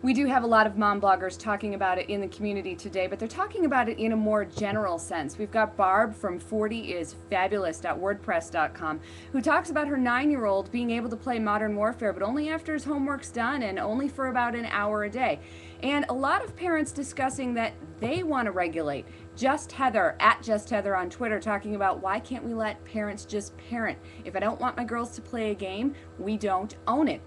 We do have a lot of mom bloggers talking about it in the community today, but they're talking about it in a more general sense. We've got Barb from 40isfabulous.wordpress.com who talks about her 9-year-old being able to play Modern Warfare, but only after his homework's done and only for about an hour a day. And a lot of parents discussing that they want to regulate. Just Heather, at Just Heather on Twitter, talking about why can't we let parents just parent? If I don't want my girls to play a game, we don't own it.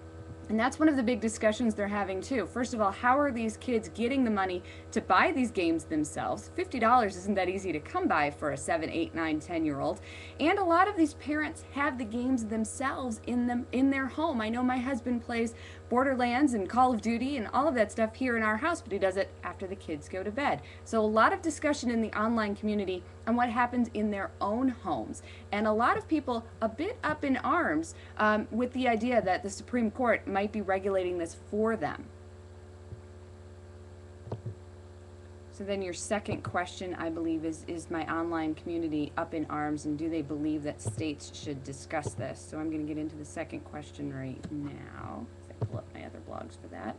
And that's one of the big discussions they're having too. First of all, how are these kids getting the money to buy these games themselves? $50 isn't that easy to come by for a 7, 8, 9, 10-year-old. And a lot of these parents have the games themselves in their home. I know my husband plays Borderlands and Call of Duty and all of that stuff here in our house, but he does it after the kids go to bed. So a lot of discussion in the online community on what happens in their own homes. And a lot of people a bit up in arms with the idea that the Supreme Court might be regulating this for them. So then your second question, I believe, is my online community up in arms, and do they believe that states should discuss this? So I'm going to get into the second question right now. I'll pull up my other blogs for that.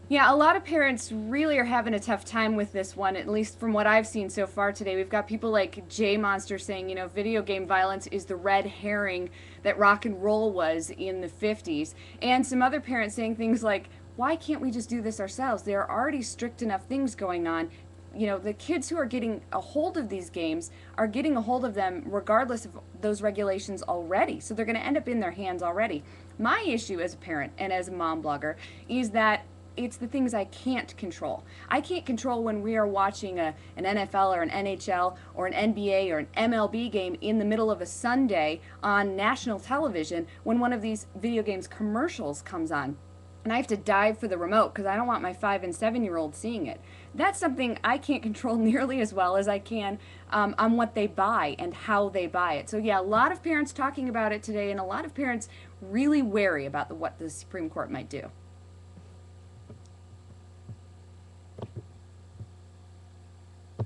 Yeah, a lot of parents really are having a tough time with this one, at least from what I've seen so far today. We've got people like J Monster saying, you know, video game violence is the red herring that rock and roll was in the 50s. And some other parents saying things like, why can't we just do this ourselves? There are already strict enough things going on. You know, the kids who are getting a hold of these games are getting a hold of them regardless of those regulations already. So they're going to end up in their hands already. My issue as a parent and as a mom blogger is that it's the things I can't control. I can't control when we are watching an NFL or an NHL or an NBA or an MLB game in the middle of a Sunday on national television when one of these video games commercials comes on. And I have to dive for the remote because I don't want my 5 and 7-year-old seeing it. That's something I can't control nearly as well as I can on what they buy and how they buy it. So yeah, a lot of parents talking about it today, and a lot of parents really wary about what the Supreme Court might do.